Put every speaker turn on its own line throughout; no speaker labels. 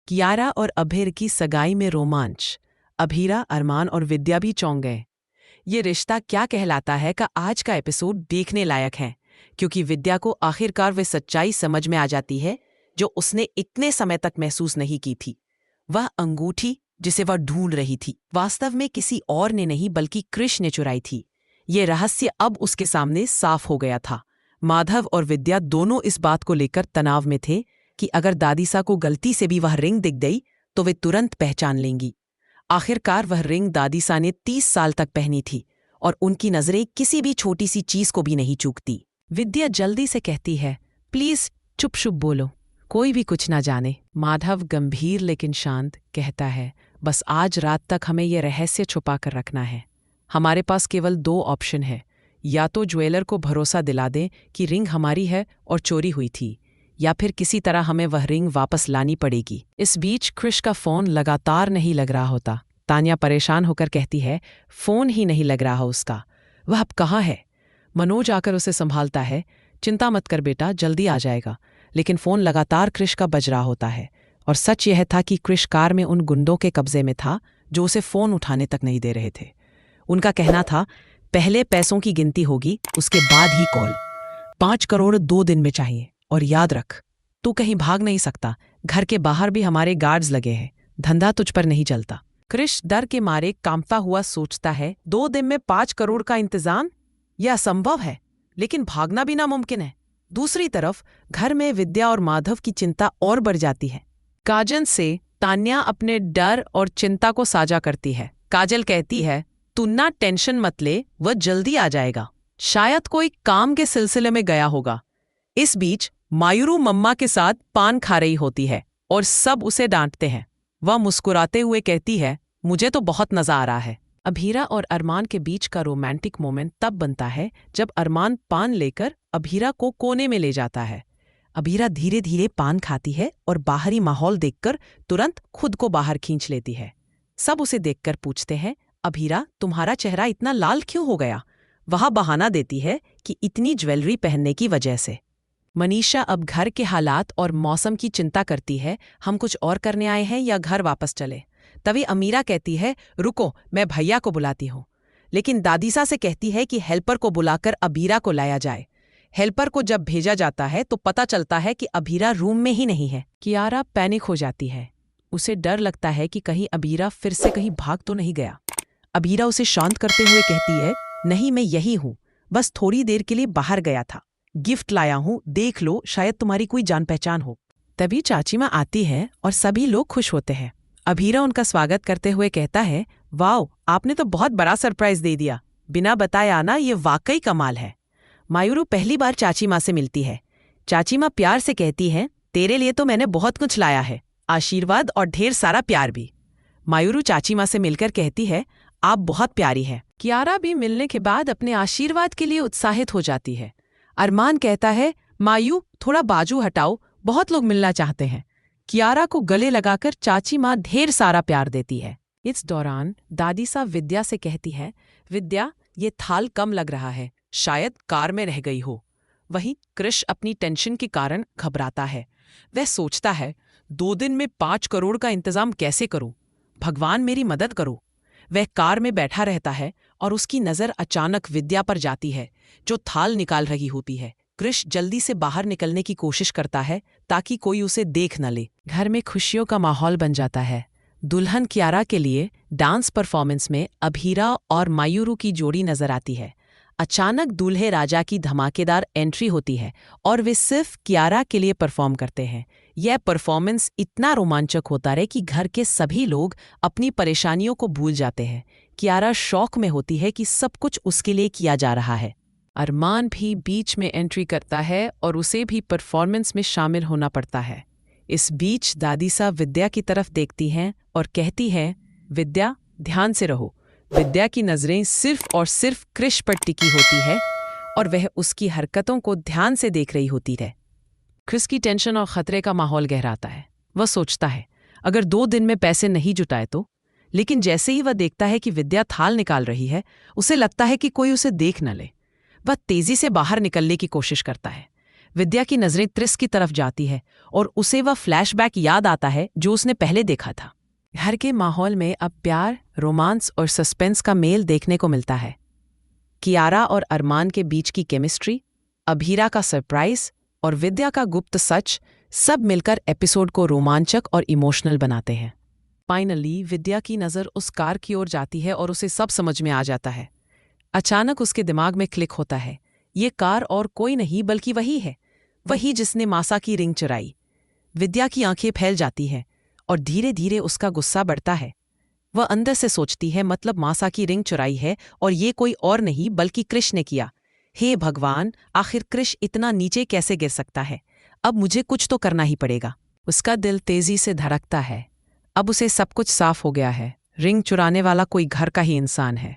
कियारा और अभीर की सगाई में रोमांच। अभीरा, अरमान और विद्या भी चौंक गए। ये रिश्ता क्या कहलाता है का आज का एपिसोड देखने लायक है, क्योंकि विद्या को आखिरकार वे सच्चाई समझ में आ जाती है जो उसने इतने समय तक महसूस नहीं की थी। वह अंगूठी जिसे वह ढूंढ रही थी वास्तव में किसी और ने नहीं बल्कि कृष ने चुराई थी। ये रहस्य अब उसके सामने साफ हो गया था। माधव और विद्या दोनों इस बात को लेकर तनाव में थे कि अगर दादीसा को गलती से भी वह रिंग दिख गई तो वे तुरंत पहचान लेंगी। आखिरकार वह रिंग दादीसा ने 30 साल तक पहनी थी और उनकी नजरें किसी भी छोटी सी चीज को भी नहीं चूकती। विद्या जल्दी से कहती है, प्लीज चुप चुप बोलो, कोई भी कुछ ना जाने। माधव गंभीर लेकिन शांत कहता है, बस आज रात तक हमें यह रहस्य छुपा कर रखना है। हमारे पास केवल 2 ऑप्शन है, या तो ज्वेलर को भरोसा दिला दें कि रिंग हमारी है और चोरी हुई थी, या फिर किसी तरह हमें वह रिंग वापस लानी पड़ेगी। इस बीच कृष का फोन लगातार नहीं लग रहा होता। तान्या परेशान होकर कहती है, फोन ही नहीं लग रहा उसका, वह अब कहाँ है? मनोज आकर उसे संभालता है, चिंता मत कर बेटा, जल्दी आ जाएगा। लेकिन फोन लगातार कृष का बज रहा होता है और सच यह था कि कृष कार में उन गुंडों के कब्जे में था जो उसे फोन उठाने तक नहीं दे रहे थे। उनका कहना था, पहले पैसों की गिनती होगी, उसके बाद ही कॉल। 5 करोड़ 2 दिन में चाहिए, और याद रख, तू कहीं भाग नहीं सकता। घर के बाहर भी हमारे गार्ड्स लगे हैं, धंधा तुझ पर नहीं चलता। कृष डर के मारे कांपता हुआ सोचता है, 2 दिन में 5 करोड़ का इंतजाम? यह असंभव है, लेकिन भागना भी नामुमकिन है। दूसरी तरफ घर में विद्या और माधव की चिंता और बढ़ जाती है। काजल से तान्या अपने डर और चिंता को साझा करती है। काजल कहती है, तू ना टेंशन मत ले, वह जल्दी आ जाएगा, शायद कोई काम के सिलसिले में गया होगा। इस बीच मायूरू मम्मा के साथ पान खा रही होती है और सब उसे डांटते हैं। वह मुस्कुराते हुए कहती है, मुझे तो बहुत मजा आ रहा है। अभीरा और अरमान के बीच का रोमांटिक मोमेंट तब बनता है जब अरमान पान लेकर अभीरा को कोने में ले जाता है। अभीरा धीरे धीरे पान खाती है और बाहरी माहौल देखकर तुरंत खुद को बाहर खींच लेती है। सब उसे देखकर पूछते हैं, अभीरा तुम्हारा चेहरा इतना लाल क्यों हो गया? वह बहाना देती है कि इतनी ज्वेलरी पहनने की वजह से। मनीषा अब घर के हालात और मौसम की चिंता करती है, हम कुछ और करने आए हैं या घर वापस चले। तभी अमीरा कहती है, रुको, मैं भैया को बुलाती हूँ। लेकिन दादीसा से कहती है कि हेल्पर को बुलाकर अभीरा को लाया जाए। हेल्पर को जब भेजा जाता है तो पता चलता है कि अभीरा रूम में ही नहीं है। कियारा पैनिक हो जाती है, उसे डर लगता है कि कहीं अभीरा फिर से कहीं भाग तो नहीं गया। अभीरा उसे शांत करते हुए कहती है, नहीं, मैं यही हूँ, बस थोड़ी देर के लिए बाहर गया था, गिफ्ट लाया हूँ, देख लो, शायद तुम्हारी कोई जान पहचान हो। तभी चाची माँ आती है और सभी लोग खुश होते हैं। अभीरा उनका स्वागत करते हुए कहता है, वाओ, आपने तो बहुत बड़ा सरप्राइज दे दिया, बिना बताए आना ये वाकई कमाल है। मायूरू पहली बार चाची माँ से मिलती है। चाची माँ प्यार से कहती है, तेरे लिए तो मैंने बहुत कुछ लाया है, आशीर्वाद और ढेर सारा प्यार भी। मायूरू चाची माँ से मिलकर कहती है, आप बहुत प्यारी हैं। कियारा भी मिलने के बाद अपने आशीर्वाद के लिए उत्साहित हो जाती है। अरमान कहता है, मायू थोड़ा बाजू हटाओ, बहुत लोग मिलना चाहते हैं। कियारा को गले लगाकर चाची माँ ढेर सारा प्यार देती है। इस दौरान दादीसा विद्या से कहती है, विद्या ये थाल कम लग रहा है, शायद कार में रह गई हो। वहीं कृष अपनी टेंशन के कारण घबराता है। वह सोचता है, 2 दिन में 5 करोड़ का इंतजाम कैसे करूं? भगवान मेरी मदद करो। वह कार में बैठा रहता है और उसकी नजर अचानक विद्या पर जाती है जो थाल निकाल रही होती है। कृष जल्दी से बाहर निकलने की कोशिश करता है ताकि कोई उसे देख न ले। घर में खुशियों का माहौल बन जाता है। दुल्हन कियारा के लिए डांस परफॉर्मेंस में अभीरा और मायूरू की जोड़ी नजर आती है। अचानक दूल्हे राजा की धमाकेदार एंट्री होती है और वे सिर्फ कियारा के लिए परफॉर्म करते हैं। यह परफॉर्मेंस इतना रोमांचक होता है कि घर के सभी लोग अपनी परेशानियों को भूल जाते हैं। कियारा शौक में होती है कि सब कुछ उसके लिए किया जा रहा है। अरमान भी बीच में एंट्री करता है और उसे भी परफॉर्मेंस में शामिल होना पड़ता है। इस बीच दादीसा विद्या की तरफ देखती हैं और कहती हैं, विद्या ध्यान से रहो। विद्या की नजरें सिर्फ और सिर्फ कृष पर टिकी होती है और वह उसकी हरकतों को ध्यान से देख रही होती है। कृष की टेंशन और खतरे का माहौल गहराता है। वह सोचता है, अगर 2 दिन में पैसे नहीं जुटाए तो। लेकिन जैसे ही वह देखता है कि विद्या थाल निकाल रही है, उसे लगता है कि कोई उसे देख न ले। वह तेजी से बाहर निकलने की कोशिश करता है। विद्या की नजरें त्रिस की तरफ जाती है और उसे वह फ्लैशबैक याद आता है जो उसने पहले देखा था। घर के माहौल में अब प्यार, रोमांस और सस्पेंस का मेल देखने को मिलता है। कियारा और अरमान के बीच की केमिस्ट्री, अभीरा का सरप्राइज और विद्या का गुप्त सच सब मिलकर एपिसोड को रोमांचक और इमोशनल बनाते हैं। फाइनली विद्या की नज़र उस कार की ओर जाती है और उसे सब समझ में आ जाता है। अचानक उसके दिमाग में क्लिक होता है, ये कार और कोई नहीं बल्कि वही है, वही जिसने मासा की रिंग चुराई। विद्या की आंखें फैल जाती हैं और धीरे धीरे उसका गुस्सा बढ़ता है। वह अंदर से सोचती है, मतलब मासा की रिंग चुराई है और ये कोई और नहीं बल्कि कृष ने किया। हे भगवान, आखिर कृष इतना नीचे कैसे गिर सकता है? अब मुझे कुछ तो करना ही पड़ेगा। उसका दिल तेजी से धड़कता है। अब उसे सब कुछ साफ हो गया है। रिंग चुराने वाला कोई घर का ही इंसान है।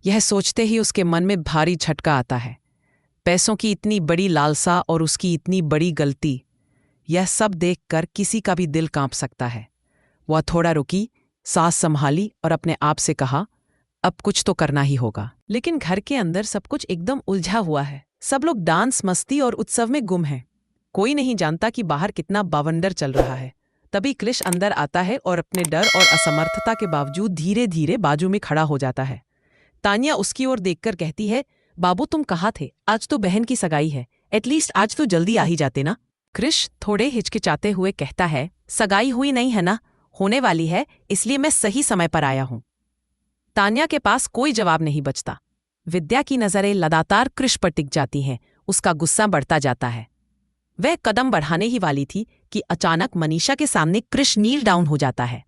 यह सोचते ही उसके मन में भारी झटका आता है। पैसों की इतनी बड़ी लालसा और उसकी इतनी बड़ी गलती, यह सब देखकर किसी का भी दिल कांप सकता है। वह थोड़ा रुकी, सांस संभाली और अपने आप से कहा, अब कुछ तो करना ही होगा। लेकिन घर के अंदर सब कुछ एकदम उलझा हुआ है। सब लोग डांस, मस्ती और उत्सव में गुम हैं। कोई नहीं जानता कि बाहर कितना बवंडर चल रहा है। तभी कृष अंदर आता है और अपने डर और असमर्थता के बावजूद धीरे धीरे बाजू में खड़ा हो जाता है। तानिया उसकी ओर देखकर कहती है, बाबू तुम कहाँ थे? आज तो बहन की सगाई है, एटलीस्ट आज तो जल्दी आ ही जाते ना। कृष थोड़े हिचकिचाते हुए कहता है, सगाई हुई नहीं है ना, होने वाली है, इसलिए मैं सही समय पर आया हूं। तानिया के पास कोई जवाब नहीं बचता। विद्या की नजरें लगातार कृष पर टिक जाती हैं। उसका गुस्सा बढ़ता जाता है। वह कदम बढ़ाने ही वाली थी कि अचानक मनीषा के सामने कृष नील डाउन हो जाता है।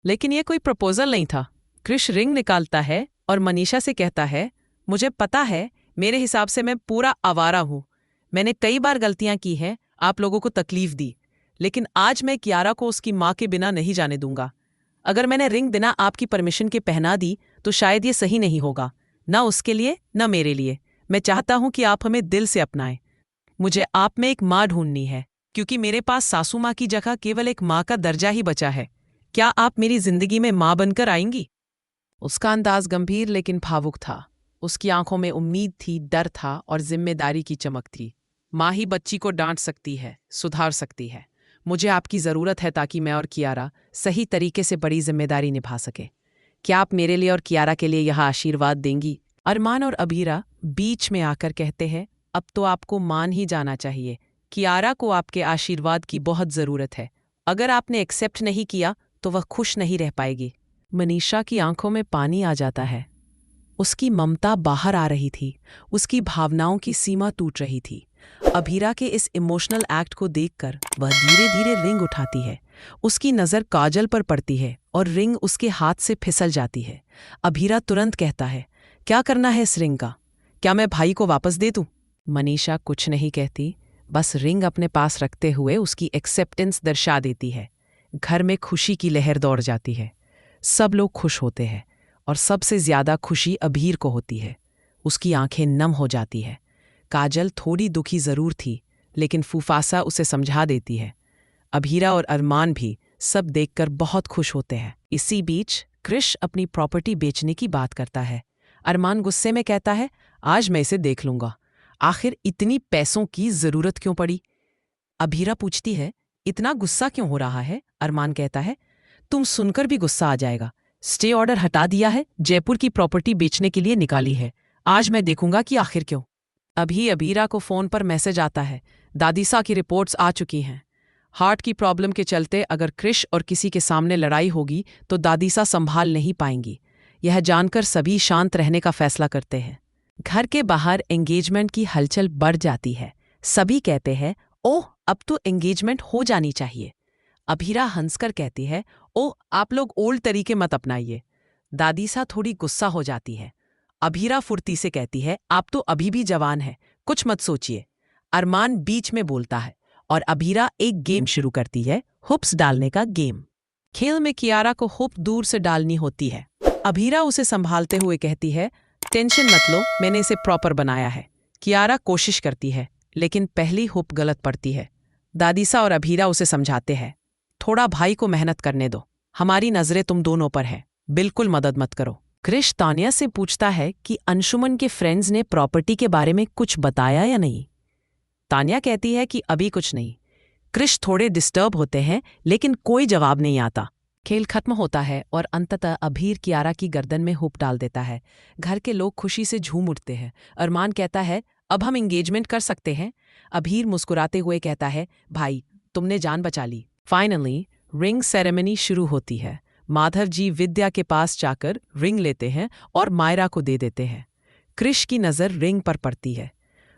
लेकिन यह कोई प्रपोजल नहीं था। कृष रिंग निकालता है और मनीषा से कहता है, मुझे पता है, मेरे हिसाब से मैं पूरा आवारा हूं। मैंने कई बार गलतियां की हैं, आप लोगों को तकलीफ दी, लेकिन आज मैं कियारा को उसकी माँ के बिना नहीं जाने दूंगा। अगर मैंने रिंग बिना आपकी परमिशन के पहना दी तो शायद ये सही नहीं होगा, ना उसके लिए ना मेरे लिए। मैं चाहता हूं कि आप हमें दिल से अपनाएं। मुझे आप में एक माँ ढूंढनी है, क्योंकि मेरे पास सासू माँ की जगह केवल एक माँ का दर्जा ही बचा है। क्या आप मेरी जिंदगी में माँ बनकर आएंगी? उसका अंदाज गंभीर लेकिन भावुक था। उसकी आंखों में उम्मीद थी, डर था और जिम्मेदारी की चमक थी। माँ ही बच्ची को डांट सकती है, सुधार सकती है। मुझे आपकी ज़रूरत है ताकि मैं और कियारा सही तरीके से बड़ी जिम्मेदारी निभा सके। क्या आप मेरे लिए और कियारा के लिए यह आशीर्वाद देंगी? अरमान और अभीरा बीच में आकर कहते हैं, अब तो आपको मान ही जाना चाहिए। कियारा को आपके आशीर्वाद की बहुत ज़रूरत है। अगर आपने एक्सेप्ट नहीं किया तो वह खुश नहीं रह पाएगी। मनीषा की आंखों में पानी आ जाता है। उसकी ममता बाहर आ रही थी। उसकी भावनाओं की सीमा टूट रही थी। अभीरा के इस इमोशनल एक्ट को देखकर वह धीरे धीरे रिंग उठाती है। उसकी नज़र काजल पर पड़ती है और रिंग उसके हाथ से फिसल जाती है। अभीरा तुरंत कहता है, क्या करना है इस रिंग का? क्या मैं भाई को वापस दे दूं? मनीषा कुछ नहीं कहती, बस रिंग अपने पास रखते हुए उसकी एक्सेप्टेंस दर्शा देती है। घर में खुशी की लहर दौड़ जाती है। सब लोग खुश होते हैं और सबसे ज्यादा खुशी अभीर को होती है। उसकी आंखें नम हो जाती है। काजल थोड़ी दुखी जरूर थी, लेकिन फूफासा उसे समझा देती है। अभीरा और अरमान भी सब देखकर बहुत खुश होते हैं। इसी बीच कृष अपनी प्रॉपर्टी बेचने की बात करता है। अरमान गुस्से में कहता है, आज मैं इसे देख लूंगा। आखिर इतनी पैसों की जरूरत क्यों पड़ी? अभीरा पूछती है, इतना गुस्सा क्यों हो रहा है? अरमान कहता है, तुम सुनकर भी गुस्सा आ जाएगा। स्टे ऑर्डर हटा दिया है, जयपुर की प्रॉपर्टी बेचने के लिए निकाली है। आज मैं देखूंगा कि आखिर क्यों। अभी अभीरा को फोन पर मैसेज आता है, दादीसा की रिपोर्ट्स आ चुकी हैं। हार्ट की प्रॉब्लम के चलते अगर कृष और किसी के सामने लड़ाई होगी तो दादीसा संभाल नहीं पाएंगी। यह जानकर सभी शांत रहने का फैसला करते हैं। घर के बाहर एंगेजमेंट की हलचल बढ़ जाती है। सभी कहते हैं, ओह अब तो एंगेजमेंट हो जानी चाहिए। अभीरा हंसकर कहती है, ओह आप लोग ओल्ड तरीके मत अपनाइए। दादीसा थोड़ी गुस्सा हो जाती है। अभीरा फुर्ती से कहती है, आप तो अभी भी जवान है, कुछ मत सोचिए। अरमान बीच में बोलता है और अभीरा एक गेम शुरू करती है, हुप्स डालने का गेम। खेल में कियारा को हुप दूर से डालनी होती है। अभीरा उसे संभालते हुए कहती है, टेंशन मत लो, मैंने इसे प्रॉपर बनाया है। कियारा कोशिश करती है, लेकिन पहली हुप गलत पड़ती है। दादीसा और अभीरा उसे समझाते हैं, थोड़ा भाई को मेहनत करने दो, हमारी नजरें तुम दोनों पर है, बिल्कुल मदद मत करो। कृष तानिया से पूछता है कि अंशुमन के फ्रेंड्स ने प्रॉपर्टी के बारे में कुछ बताया या नहीं। तान्या कहती है कि अभी कुछ नहीं। कृष थोड़े डिस्टर्ब होते हैं लेकिन कोई जवाब नहीं आता। खेल खत्म होता है और अंततः अभीर कियारा की गर्दन में हुप डाल देता है। घर के लोग खुशी से झूम उठते हैं। अरमान कहता है, अब हम एंगेजमेंट कर सकते हैं। अभीर मुस्कुराते हुए कहता है, भाई तुमने जान बचा ली। फाइनली रिंग सेरेमनी शुरू होती है। माधव जी विद्या के पास जाकर रिंग लेते हैं और मायरा को दे देते हैं। कृष की नज़र रिंग पर पड़ती है।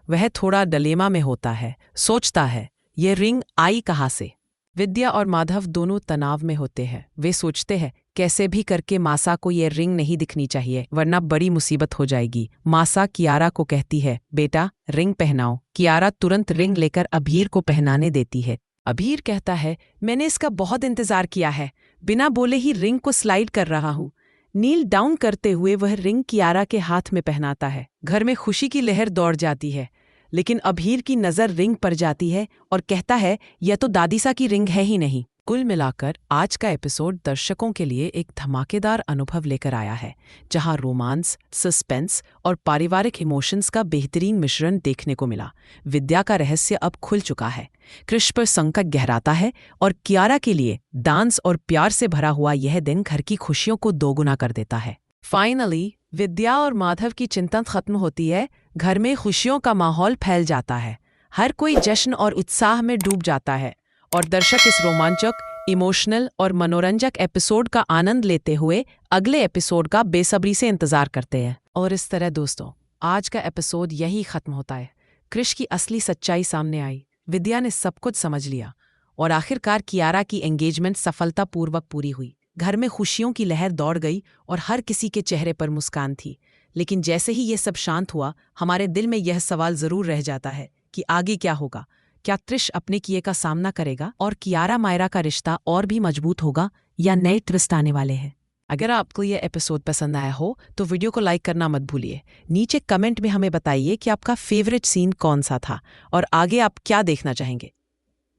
वह थोड़ा डलेमा में होता है, सोचता है ये रिंग आई कहाँ से। विद्या और माधव दोनों तनाव में होते हैं। वे सोचते हैं कैसे भी करके मासा को ये रिंग नहीं दिखनी चाहिए वरना बड़ी मुसीबत हो जाएगी। मासा कियारा को कहती है, बेटा रिंग पहनाओ। कियारा तुरंत रिंग लेकर अभीर को पहनाने देती है। अभीर कहता है, मैंने इसका बहुत इंतजार किया है। बिना बोले ही रिंग को स्लाइड कर रहा हूँ। नील डाउन करते हुए वह रिंग कियारा के हाथ में पहनाता है। घर में खुशी की लहर दौड़ जाती है, लेकिन अभीर की नज़र रिंग पर जाती है और कहता है, यह तो दादीसा की रिंग है ही नहीं। कुल मिलाकर आज का एपिसोड दर्शकों के लिए एक धमाकेदार अनुभव लेकर आया है, जहां रोमांस, सस्पेंस और पारिवारिक इमोशंस का बेहतरीन मिश्रण देखने को मिला। विद्या का रहस्य अब खुल चुका है, कृष पर संकट गहराता है और कियारा के लिए डांस और प्यार से भरा हुआ यह दिन घर की खुशियों को दोगुना कर देता है। फाइनली विद्या और माधव की चिंता खत्म होती है। घर में खुशियों का माहौल फैल जाता है। हर कोई जश्न और उत्साह में डूब जाता है और दर्शक इस रोमांचक, इमोशनल और मनोरंजक एपिसोड का आनंद लेते हुए अगले एपिसोड का बेसब्री से इंतजार करते हैं। और इस तरह दोस्तों, आज का एपिसोड यही खत्म होता है। कृष की असली सच्चाई सामने आई, विद्या ने सब कुछ समझ लिया और आखिरकार कियारा की एंगेजमेंट सफलतापूर्वक पूरी हुई। घर में खुशियों की लहर दौड़ गई और हर किसी के चेहरे पर मुस्कान थी। लेकिन जैसे ही ये सब शांत हुआ, हमारे दिल में यह सवाल जरूर रह जाता है कि आगे क्या होगा। क्या त्रिश अपने किए का सामना करेगा और कियारा मायरा का रिश्ता और भी मजबूत होगा या नए ट्विस्ट आने वाले हैं? अगर आपको यह एपिसोड पसंद आया हो तो वीडियो को लाइक करना मत भूलिए। नीचे कमेंट में हमें बताइए कि आपका फेवरेट सीन कौन सा था और आगे आप क्या देखना चाहेंगे।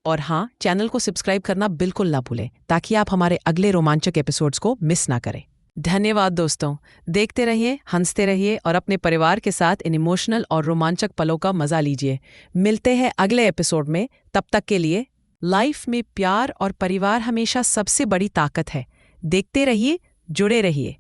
और हाँ, चैनल को सब्सक्राइब करना बिल्कुल ना भूलें ताकि आप हमारे अगले रोमांचक एपिसोड्स को मिस ना करें। धन्यवाद दोस्तों, देखते रहिए, हंसते रहिए और अपने परिवार के साथ इन इमोशनल और रोमांचक पलों का मजा लीजिए। मिलते हैं अगले एपिसोड में। तब तक के लिए लाइफ में प्यार और परिवार हमेशा सबसे बड़ी ताकत है। देखते रहिए, जुड़े रहिए।